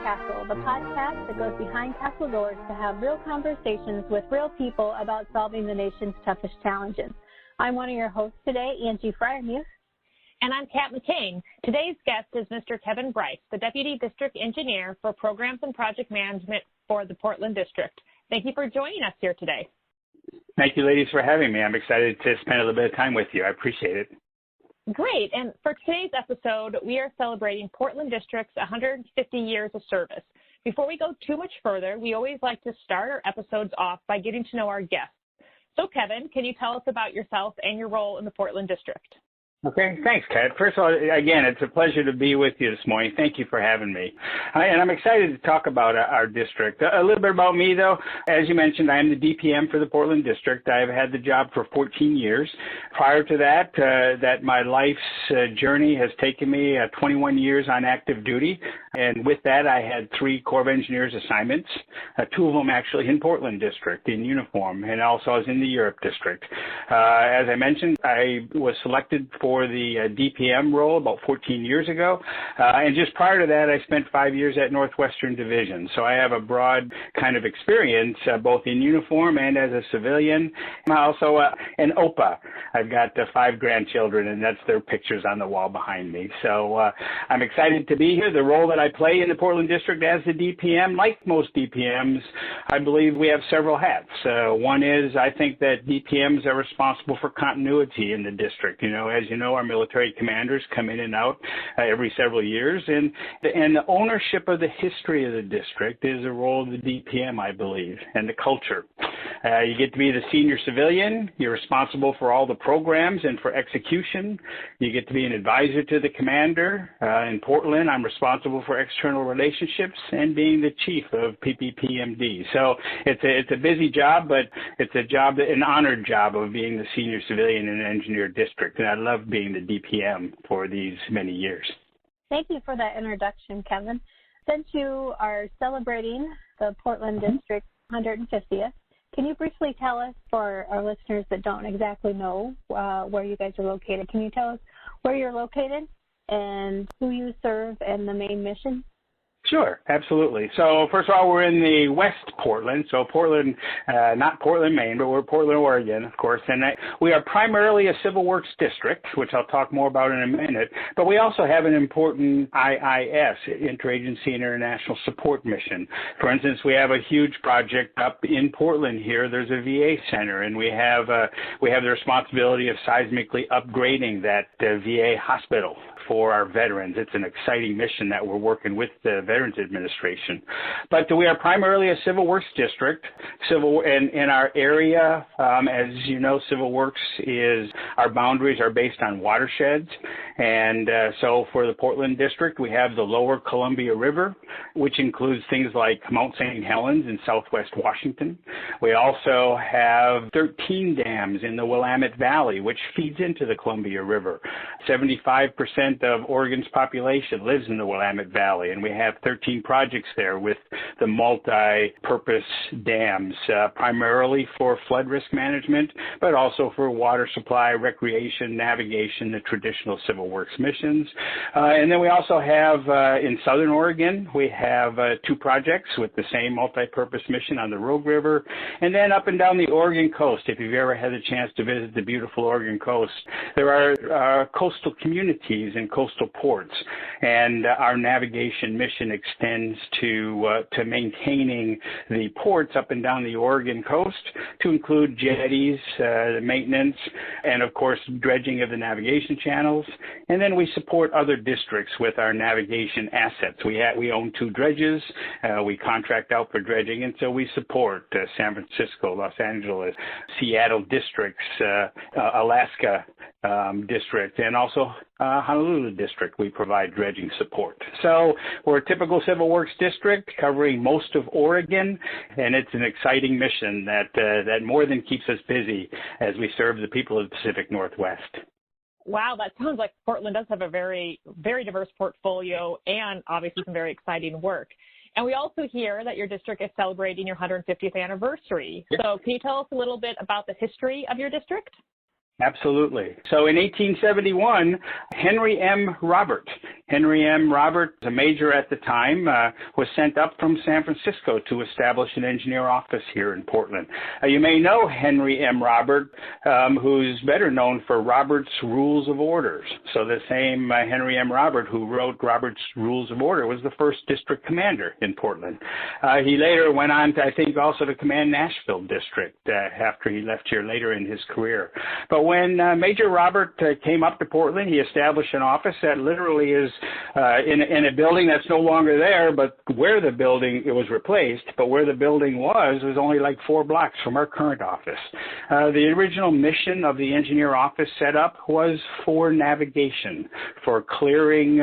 Castle, the podcast that goes behind castle doors to have real conversations with real people about solving the nation's toughest challenges. I'm one of your hosts today, Angie Fryermuth. And I'm Kat McCain. Today's guest is Mr. Kevin Brice, the Deputy District Engineer for Programs and Project Management for the Portland District. Thank you for joining us here today. Thank you, ladies, for having me. I'm excited to spend a little bit of time with you. I appreciate it. Great. And for today's episode, we are celebrating Portland District's 150 years of service. Before we go too much further, we always like to start our episodes off by getting to know our guests. So, Kevin, can you tell us about yourself and your role in the Portland District? Okay, thanks, Kat. First of all, again, it's a pleasure to be with you this morning. Thank you for having me. And I'm excited to talk about our district. A little bit about me, though. As you mentioned, I am the DPM for the Portland District. I've had the job for 14 years. Prior to that, my life's journey has taken me 21 years on active duty. And with that, I had 3 Corps of Engineers assignments, 2 of them actually in Portland District in uniform, and also I was in the Europe District. As I mentioned, I was selected for the DPM role about 14 years ago. And just prior to that, I spent 5 years at Northwestern Division. So I have a broad kind of experience, both in uniform and as a civilian. I'm also an OPA. I've got 5 grandchildren, and that's their pictures on the wall behind me. So I'm excited to be here. The role that I play in the Portland District as the DPM, like most DPMs, I believe we have several hats. One is I think that DPMs are responsible for continuity in the district. As you know, our military commanders come in and out every several years, and the ownership of the history of the district is a role of the DPM, I believe, and the culture. You get to be the senior civilian. You're responsible for all the programs and for execution. You get to be an advisor to the commander. In Portland, I'm responsible for external relationships and being the chief of PPPMD. So it's a busy job, but it's an honored job of being the senior civilian in an engineer district, and I love being the DPM for these many years. Thank you for that introduction, Kevin. Since you are celebrating the Portland District's 150th, can you briefly tell us, for our listeners that don't exactly know where you guys are located, can you tell us where you're located and who you serve and the main mission? Sure, absolutely. So first of all, we're in the West Portland. So Portland, not Portland, Maine, but we're Portland, Oregon, of course. And we are primarily a civil works district, which I'll talk more about in a minute. But we also have an important IIS, Interagency International Support Mission. For instance, we have a huge project up in Portland here. There's a VA center, and we have the responsibility of seismically upgrading that VA hospital for our veterans. It's an exciting mission that we're working with the Veterans Administration. But we are primarily a civil works district. In our area, as you know, civil works our boundaries are based on watersheds. And so for the Portland District, we have the lower Columbia River, which includes things like Mount St. Helens in southwest Washington. We also have 13 dams in the Willamette Valley, which feeds into the Columbia River. 75% of Oregon's population lives in the Willamette Valley, and we have 13 projects there with the multi-purpose dams, primarily for flood risk management, but also for water supply, recreation, navigation, the traditional civil works missions. And then we also have, in southern Oregon, we have 2 projects with the same multi-purpose mission on the Rogue River. And then up and down the Oregon coast, if you've ever had the chance to visit the beautiful Oregon coast, there are coastal communities and coastal ports, and our navigation mission extends to maintaining the ports up and down the Oregon coast, to include jetties, maintenance, and of course dredging of the navigation channels. And then we support other districts with our navigation assets. We own 2 dredges. We contract out for dredging, and so we support San Francisco, Los Angeles, Seattle districts, Alaska district, and also Honolulu district. We provide dredging support. So we're a typical civil works district covering most of Oregon, and it's an exciting mission that more than keeps us busy as we serve the people of the Pacific Northwest. Wow, that sounds like Portland does have a very, very diverse portfolio and obviously some very exciting work. And we also hear that your district is celebrating your 150th anniversary. So can you tell us a little bit about the history of your district? Absolutely. So in 1871, Henry M. Robert, a major at the time, was sent up from San Francisco to establish an engineer office here in Portland. You may know Henry M. Robert, who's better known for Robert's Rules of Orders. So the same Henry M. Robert who wrote Robert's Rules of Order was the first district commander in Portland. He later went on to, I think, also to command Nashville District after he left here later in his career. But when Major Robert came up to Portland, he established an office that literally is in a building that's no longer there, but where the building, it was replaced, but where the building was only like 4 blocks from our current office. The original mission of the engineer office setup was for navigation, for clearing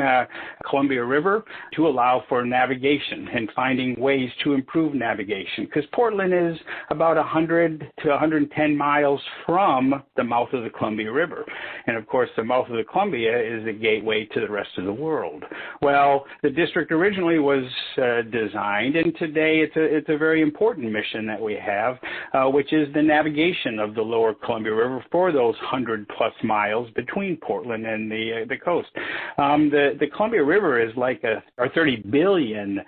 Columbia River to allow for navigation and finding ways to improve navigation, because Portland is about 100 to 110 miles from the mouth of the Columbia River. And of course, the mouth of the Columbia is the gateway to the rest of the world. Well, the district originally was designed, and today it's a very important mission that we have, which is the navigation of the lower Columbia River for those 100+ miles between Portland and the coast. The Columbia River is like a $30 billion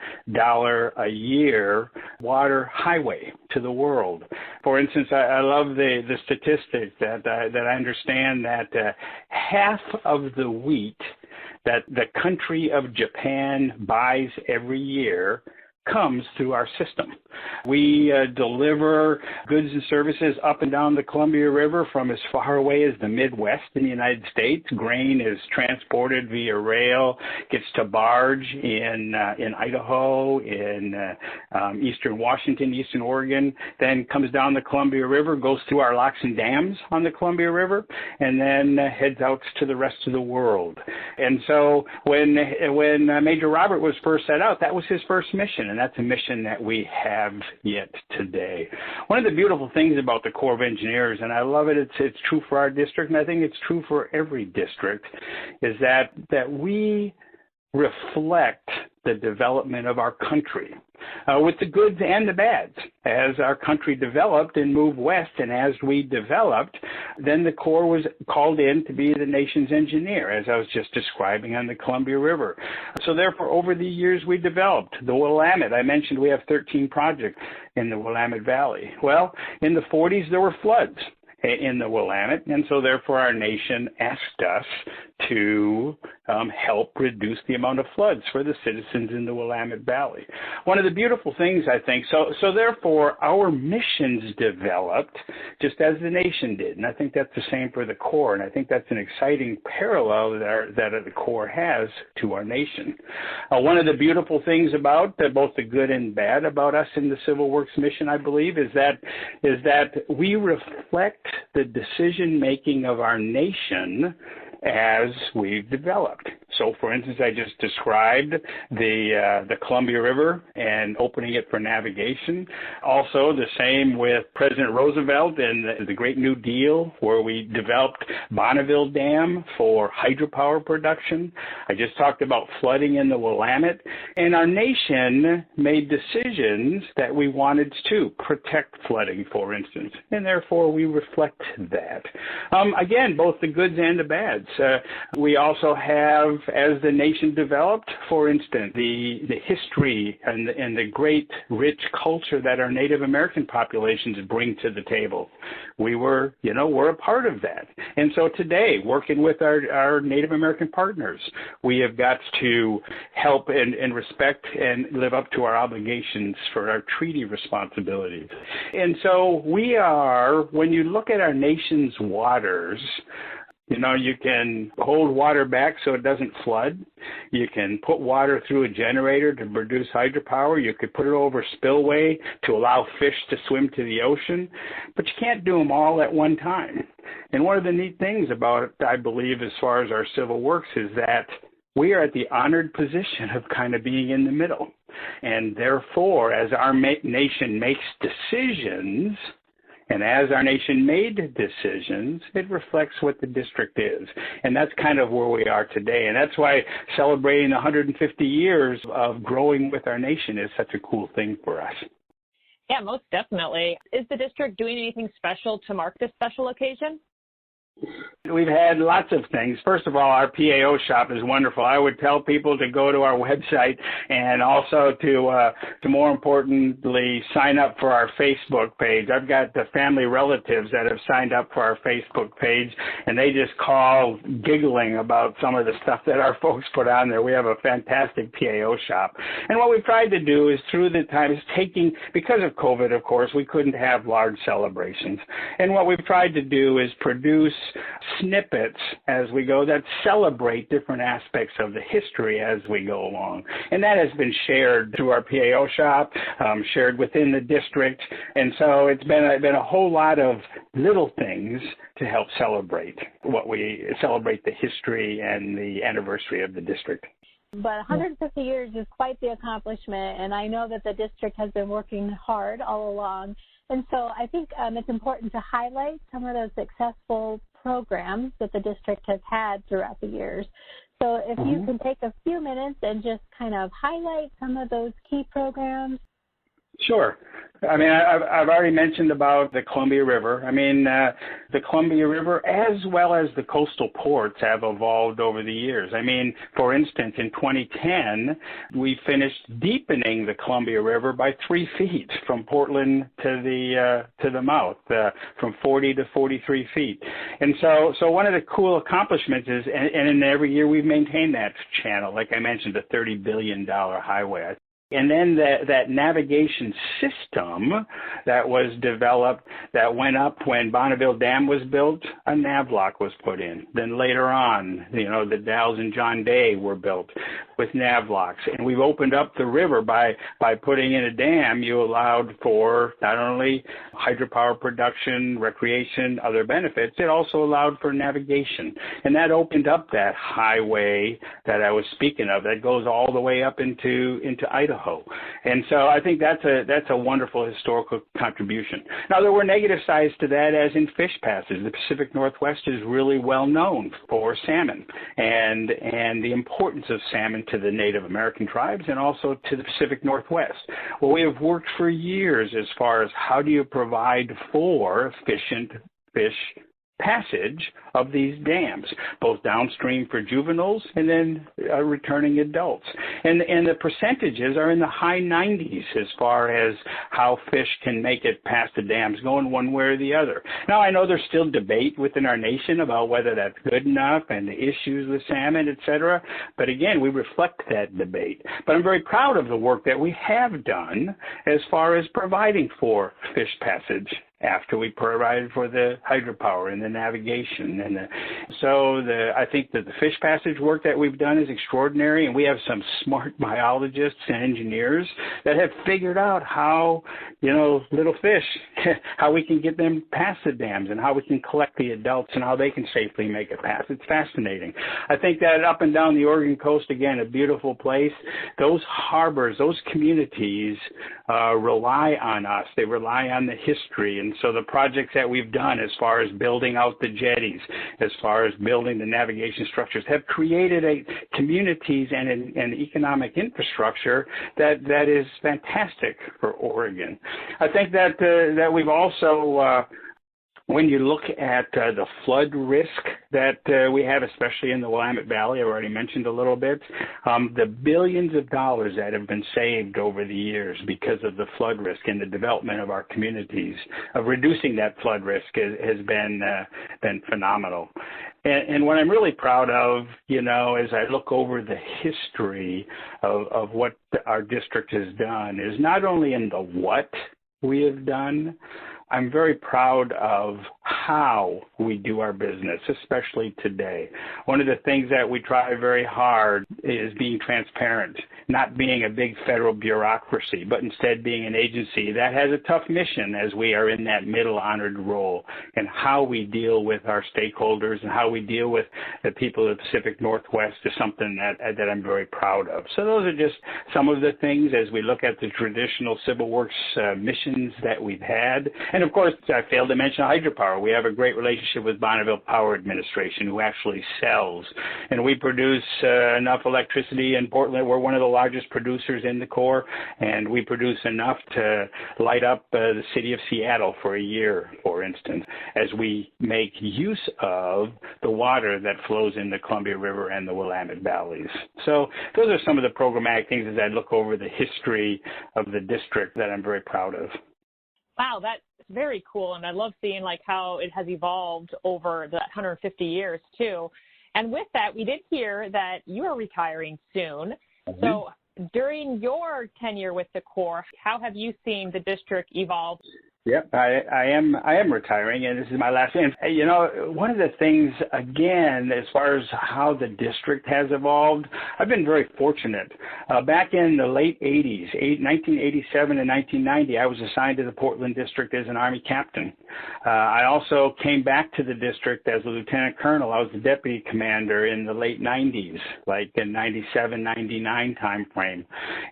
a year water highway to the world. For instance, I love the statistic that I understand that half of the wheat that the country of Japan buys every year comes through our system. We deliver goods and services up and down the Columbia River from as far away as the Midwest in the United States. Grain is transported via rail, gets to barge in Idaho, in eastern Washington, eastern Oregon, then comes down the Columbia River, goes through our locks and dams on the Columbia River, and then heads out to the rest of the world. And so when Major Robert was first set out, that was his first mission. And that's a mission that we have yet today. One of the beautiful things about the Corps of Engineers, and I love it, it's true for our district, and I think it's true for every district, is that we reflect the development of our country, with the goods and the bads. As our country developed and moved west, and as we developed, then the Corps was called in to be the nation's engineer, as I was just describing on the Columbia River. So therefore, over the years, we developed the Willamette. I mentioned we have 13 projects in the Willamette Valley. Well, in the 40s, there were floods in the Willamette, and so therefore our nation asked us to help reduce the amount of floods for the citizens in the Willamette Valley. One of the beautiful things, I think, so therefore our missions developed just as the nation did, and I think that's the same for the Corps, and I think that's an exciting parallel that the Corps has to our nation. One of the beautiful things about both the good and bad about us in the Civil Works mission, I believe, is that we reflect the decision-making of our nation as we've developed. So, for instance, I just described the Columbia River and opening it for navigation. Also, the same with President Roosevelt and the Great New Deal, where we developed Bonneville Dam for hydropower production. I just talked about flooding in the Willamette. And our nation made decisions that we wanted to protect flooding, for instance, and therefore we reflect that. Again, both the goods and the bads. We also have, as the nation developed, for instance, the history and the great rich culture that our Native American populations bring to the table. We're a part of that. And so today, working with our Native American partners, we have got to help and respect and live up to our obligations for our treaty responsibilities. And so we are, when you look at our nation's waters, you can hold water back so it doesn't flood. You can put water through a generator to produce hydropower. You could put it over a spillway to allow fish to swim to the ocean. But you can't do them all at one time. And one of the neat things about it, I believe, as far as our civil works, is that we are at the honored position of kind of being in the middle. And therefore, as our nation makes decisions, and as our nation made decisions, it reflects what the district is. And that's kind of where we are today. And that's why celebrating 150 years of growing with our nation is such a cool thing for us. Yeah, most definitely. Is the district doing anything special to mark this special occasion? We've had lots of things. First of all, our PAO shop is wonderful. I would tell people to go to our website and also to more importantly, sign up for our Facebook page. I've got the family relatives that have signed up for our Facebook page, and they just call giggling about some of the stuff that our folks put on there. We have a fantastic PAO shop. And what we've tried to do is through the time is because of COVID, of course, we couldn't have large celebrations. And what we've tried to do is produce snippets as we go that celebrate different aspects of the history as we go along. And that has been shared through our PAO shop, shared within the district. And so it's been a whole lot of little things to help celebrate the history and the anniversary of the district. But 150 years is quite the accomplishment, and I know that the district has been working hard all along. And so I think it's important to highlight some of those successful programs that the district has had throughout the years. So if you can take a few minutes and just kind of highlight some of those key programs. Sure. I mean, I've already mentioned about the Columbia River. I mean, the Columbia River as well as the coastal ports have evolved over the years. I mean, for instance, in 2010, we finished deepening the Columbia River by 3 feet from Portland to the mouth, from 40 to 43 feet. And so one of the cool accomplishments is, and in every year we've maintained that channel, like I mentioned, a $30 billion highway. And then that navigation system that was developed, that went up when Bonneville Dam was built, a navlock was put in. Then later on, the Dalles and John Day were built with navlocks. And we've opened up the river by putting in a dam. You allowed for not only hydropower production, recreation, other benefits, it also allowed for navigation. And that opened up that highway that I was speaking of that goes all the way up into Idaho. And so I think that's a wonderful historical contribution. Now, there were negative sides to that, as in fish passage. The Pacific Northwest is really well known for salmon and the importance of salmon to the Native American tribes and also to the Pacific Northwest. Well, we have worked for years as far as how do you provide for efficient fish passage of these dams, both downstream for juveniles and then returning adults. And the percentages are in the high 90s as far as how fish can make it past the dams going one way or the other. Now, I know there's still debate within our nation about whether that's good enough and the issues with salmon, et cetera. But again, we reflect that debate. But I'm very proud of the work that we have done as far as providing for fish passage after we provided for the hydropower and the navigation. And I think that the fish passage work that we've done is extraordinary, and we have some smart biologists and engineers that have figured out how, little fish, how we can get them past the dams and how we can collect the adults and how they can safely make it past. It's fascinating. I think that up and down the Oregon coast, again, a beautiful place, those harbors, those communities rely on us. They rely on the history. And so the projects that we've done as far as building out the jetties, as far as building the navigation structures, have created communities and an economic infrastructure that is fantastic for Oregon. I think that we've also when you look at the flood risk that we have, especially in the Willamette Valley, I've already mentioned a little bit, the billions of dollars that have been saved over the years because of the flood risk and the development of our communities, of reducing that flood risk has been phenomenal. And what I'm really proud of, as I look over the history of what our district has done, is not only in the what we have done, I'm very proud of how we do our business, especially today. One of the things that we try very hard is being transparent, not being a big federal bureaucracy, but instead being an agency that has a tough mission as we are in that middle honored role, and how we deal with our stakeholders and how we deal with the people of the Pacific Northwest is something that I'm very proud of. So those are just some of the things as we look at the traditional civil works missions that we've had. And of course, I failed to mention hydropower. We have a great relationship with Bonneville Power Administration, who actually sells. And we produce enough electricity in Portland. We're one of the largest producers in the Corps, and we produce enough to light up the city of Seattle for a year, for instance, as we make use of the water that flows in the Columbia River and the Willamette valleys. So those are some of the programmatic things as I look over the history of the district that I'm very proud of. Wow, that's very cool, and I love seeing like how it has evolved over the 150 years too. And with that, we did hear that you are retiring soon. Mm-hmm. So during your tenure with the Corps, how have you seen the district evolve? Yep, I am retiring, and this is my last. And you know, one of the things, again, as far as how the district has evolved, I've been very fortunate. Back in the late 80s, 1987 and 1990, I was assigned to the Portland district as an Army captain. I also came back to the district as a lieutenant colonel. I was the deputy commander in the late 90s, like in 97, 99 time frame.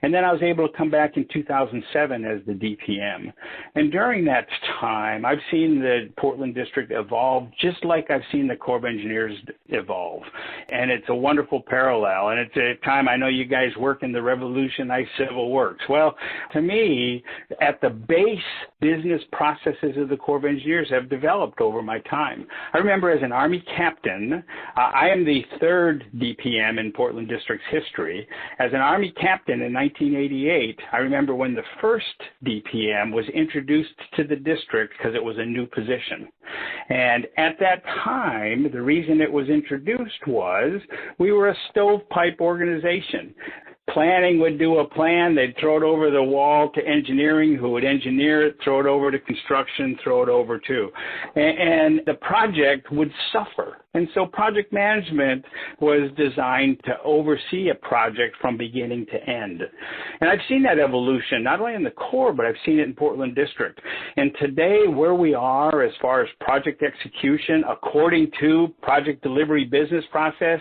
And then I was able to come back in 2007 as the DPM. And during that time, I've seen the Portland district evolve just like I've seen the Corps of Engineers evolve. And it's a wonderful parallel. And it's a time, I know you guys work in the revolutionized civil works. Well, to me, at the base, business processes of the Corps of Engineers have developed over my time. I remember as an Army captain, I am the third DPM in Portland district's history. As an Army captain in 1988, I remember when the first DPM was introduced to the district because it was a new position. And at that time, the reason it was introduced was we were a stovepipe organization. Planning would do a plan, they'd throw it over the wall to engineering, who would engineer it, throw it over to construction, throw it over to. And the project would suffer. And so project management was designed to oversee a project from beginning to end. And I've seen that evolution, not only in the Corps, but I've seen it in Portland District. And today, where we are as far as project execution, according to project delivery business process,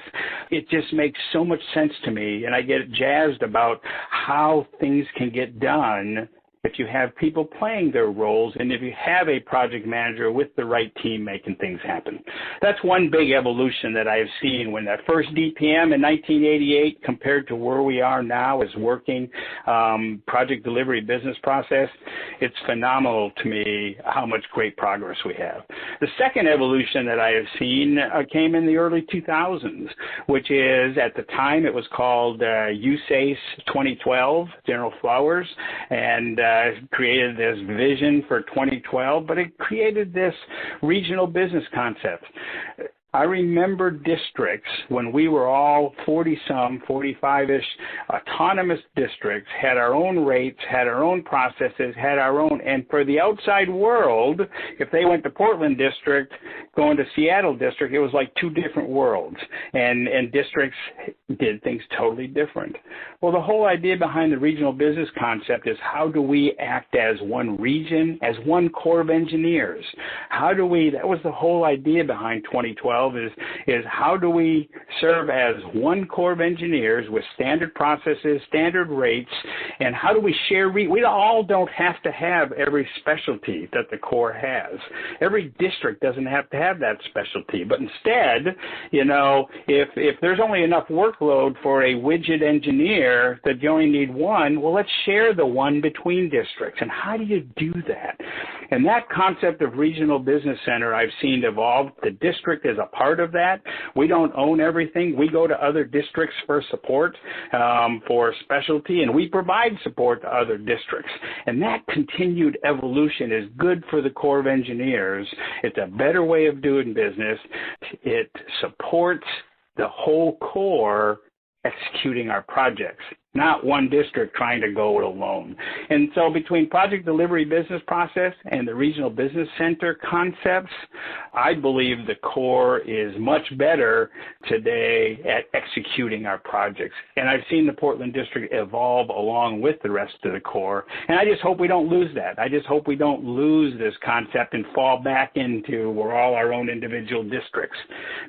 it just makes so much sense to me. And I get jazzed about how things can get done if you have people playing their roles and if you have a project manager with the right team making things happen. That's one big evolution that I have seen when that first DPM in 1988 compared to where we are now as working project delivery business process. It's phenomenal to me how much great progress we have. The second evolution that I have seen came in the early 2000s, which is at the time it was called USACE 2012, General Flowers, and created this vision for 2012, but it created this regional business concept. I remember districts when we were all 40-some, 45-ish autonomous districts, had our own rates, had our own processes, had our own, and for the outside world, if they went to Portland district, going to Seattle district, it was like two different worlds, and districts did things totally different. Well, the whole idea behind the regional business concept is how do we act as one region, as one Corps of Engineers? How do we, that was the whole idea behind 2012, is how do we serve as one Corps of Engineers with standard processes, standard rates, and how do we share, we all don't have to have every specialty that the Corps has. Every district doesn't have to have that specialty, but instead, you know, if there's only enough workload for a widget engineer that you only need one, well, let's share the one between districts. And how do you do that? And that concept of regional business center I've seen evolve. The district is a part of that. We don't own everything. We go to other districts for support, for specialty, and we provide support to other districts. And that continued evolution is good for the Corps of Engineers. It's a better way of doing business. It supports the whole Corps executing our projects, not one district trying to go it alone. And so between project delivery business process and the regional business center concepts, I believe the Corps is much better today at executing our projects. And I've seen the Portland district evolve along with the rest of the Corps. And I just hope we don't lose that. I just hope we don't lose this concept and fall back into we're all our own individual districts,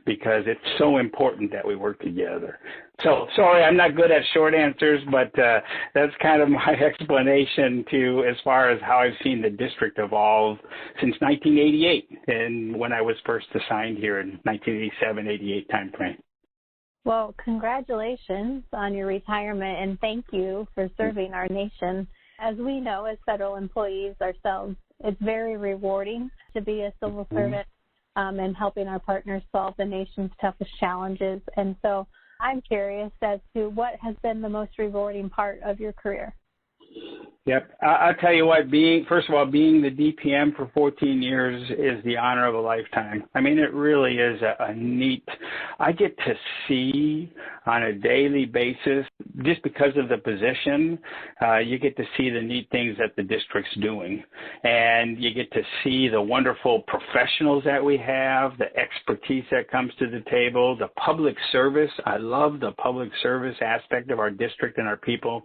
because it's so important that we work together. So, sorry, I'm not good at short answers, but that's kind of my explanation to as far as how I've seen the district evolve since 1988 and when I was first assigned here in 1987-88 timeframe. Well, congratulations on your retirement, and thank you for serving our nation. As we know, as federal employees ourselves, it's very rewarding to be a civil servant and helping our partners solve the nation's toughest challenges. And so I'm curious as to what has been the most rewarding part of your career. Yep. I'll tell you what, first of all, being the DPM for 14 years is the honor of a lifetime. I mean, it really is a neat, I get to see on a daily basis, just because of the position, you get to see the neat things that the district's doing. And you get to see the wonderful professionals that we have, the expertise that comes to the table, the public service. I love the public service aspect of our district and our people,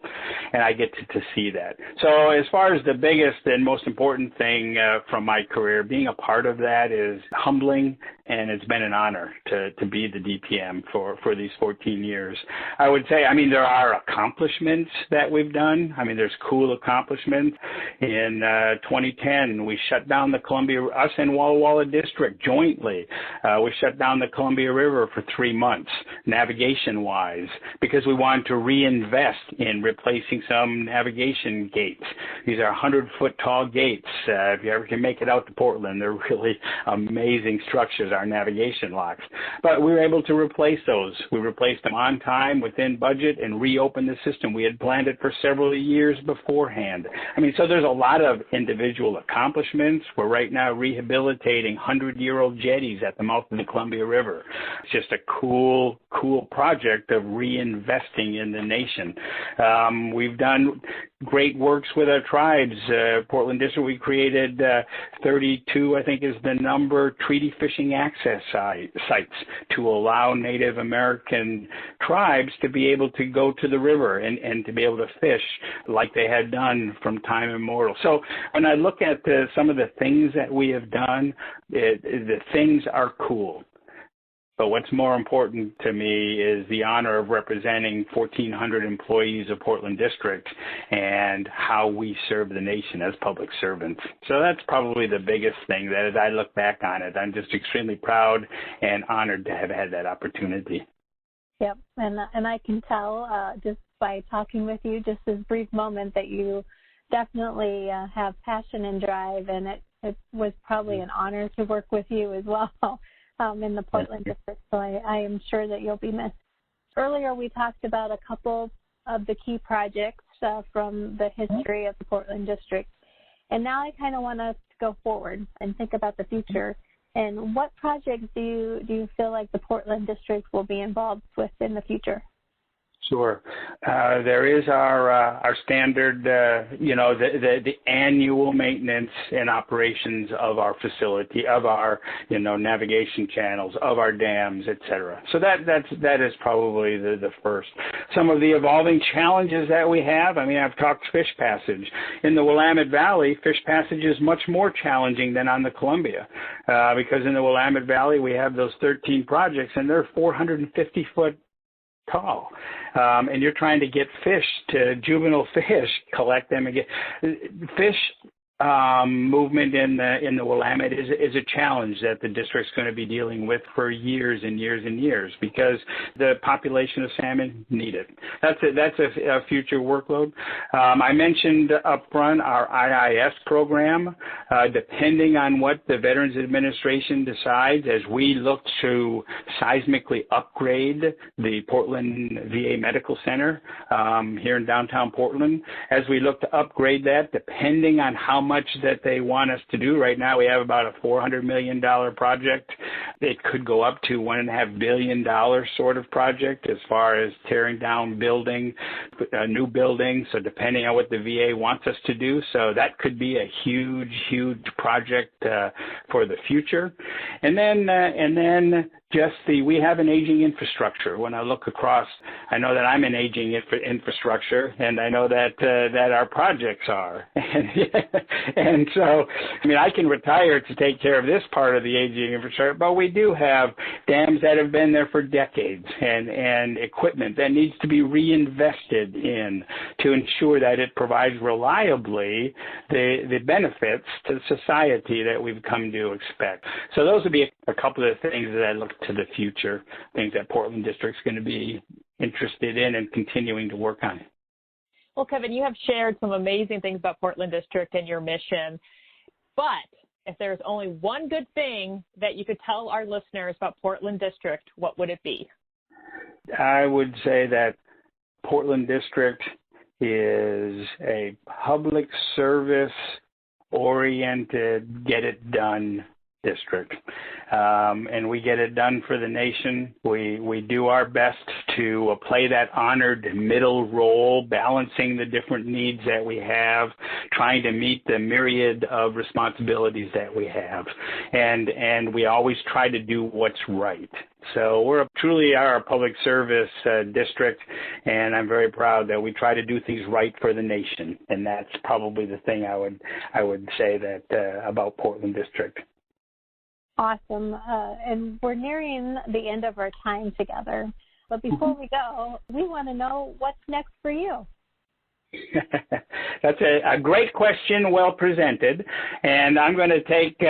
and I get to see that. So as far as the biggest and most important thing from my career, being a part of that is humbling, and it's been an honor to be the DPM for these 14 years. I would say, I mean, there are accomplishments that we've done. I mean, there's cool accomplishments. In 2010, we shut down the us and Walla Walla District jointly. We shut down the Columbia River for 3 months, navigation-wise, because we wanted to reinvest in replacing some navigation gates. These are 100-foot tall gates. If you ever can make it out to Portland, they're really amazing structures, our navigation locks. But we were able to replace those. We replaced them on time, within budget, and reopened the system. We had planned it for several years beforehand. I mean, so there's a lot of individual accomplishments. We're right now rehabilitating 100-year-old jetties at the mouth of the Columbia River. It's just a cool project of reinvesting in the nation. We've done great works with our tribes. Portland District, we created 32, I think is the number, treaty fishing access sites to allow Native American tribes to be able to go to the river and to be able to fish like they had done from time immemorial. So when I look at some of the things that we have done, the things are cool. But what's more important to me is the honor of representing 1,400 employees of Portland District and how we serve the nation as public servants. So that's probably the biggest thing that as I look back on it, I'm just extremely proud and honored to have had that opportunity. Yep, and I can tell just by talking with you, just this brief moment, that you definitely have passion and drive, and it was probably an honor to work with you as well. In the Portland District, so I am sure that you'll be missed. Earlier, we talked about a couple of the key projects from the history of the Portland District, and now I kind of want us to go forward and think about the future. And what projects do you feel like the Portland District will be involved with in the future? Sure. There is our standard, the annual maintenance and operations of our facility, of our, navigation channels, of our dams, et cetera. So that is probably the first. Some of the evolving challenges that we have, I've talked fish passage. In the Willamette Valley, fish passage is much more challenging than on the Columbia, because in the Willamette Valley, we have those 13 projects, and they're 450-foot tall, and you're trying to get juvenile fish, collect them and get fish. Movement in the Willamette is a challenge that the district's going to be dealing with for years and years and years, because the population of salmon need it. That's a future workload. I mentioned up front our IIS program. Depending on what the Veterans Administration decides, as we look to seismically upgrade the Portland VA Medical Center here in downtown Portland, as we look to upgrade that, depending on how much that they want us to do. Right now we have about a $400 million project. It could go up to $1.5 billion sort of project as far as tearing down new buildings. So depending on what the VA wants us to do. So that could be a huge project for the future. And then we have an aging infrastructure. When I look across, I know that I'm an aging infrastructure, and I know that our projects are. And so, I can retire to take care of this part of the aging infrastructure, but we do have dams that have been there for decades and equipment that needs to be reinvested in to ensure that it provides reliably the benefits to society that we've come to expect. So those would be a couple of things that I look to the future, things that Portland District's going to be interested in and continuing to work on. Well, Kevin, you have shared some amazing things about Portland District and your mission, but if there's only one good thing that you could tell our listeners about Portland District, what would it be? I would say that Portland District is a public service oriented, get it done district. And we get it done for the nation. We do our best to play that honored middle role, balancing the different needs that we have, trying to meet the myriad of responsibilities that we have. And we always try to do what's right. So we're truly are a public service district, and I'm very proud that we try to do things right for the nation. And that's probably the thing I would say that about Portland District. Awesome. And we're nearing the end of our time together. But before we go, we want to know what's next for you. That's a great question, well presented. And I'm going to take,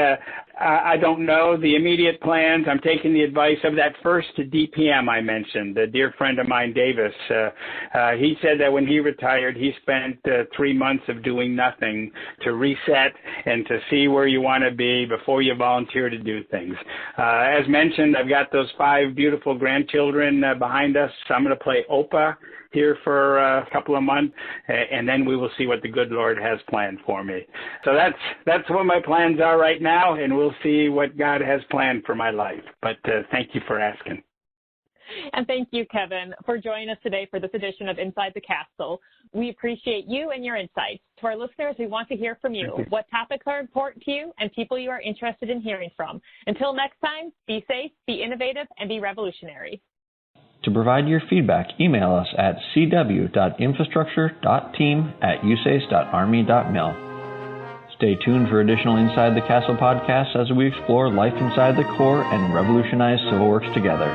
I don't know the immediate plans. I'm taking the advice of that first DPM I mentioned, a dear friend of mine, Davis. He said that when he retired, he spent 3 months of doing nothing to reset and to see where you want to be before you volunteer to do things. As mentioned, I've got those 5 beautiful grandchildren behind us. So I'm going to play Opa here for a couple of months, and then we will see what the good Lord has planned for me. So that's what my plans are right now, and we'll see what God has planned for my life. But thank you for asking. And thank you, Kevin, for joining us today for this edition of Inside the Castle. We appreciate you and your insights. To our listeners, we want to hear from you. What topics are important to you and people you are interested in hearing from. Until next time, be safe, be innovative, and be revolutionary. To provide your feedback, email us at cw.infrastructure.team@usace.army.mil. Stay tuned for additional Inside the Castle podcasts as we explore life inside the Corps and revolutionize civil works together.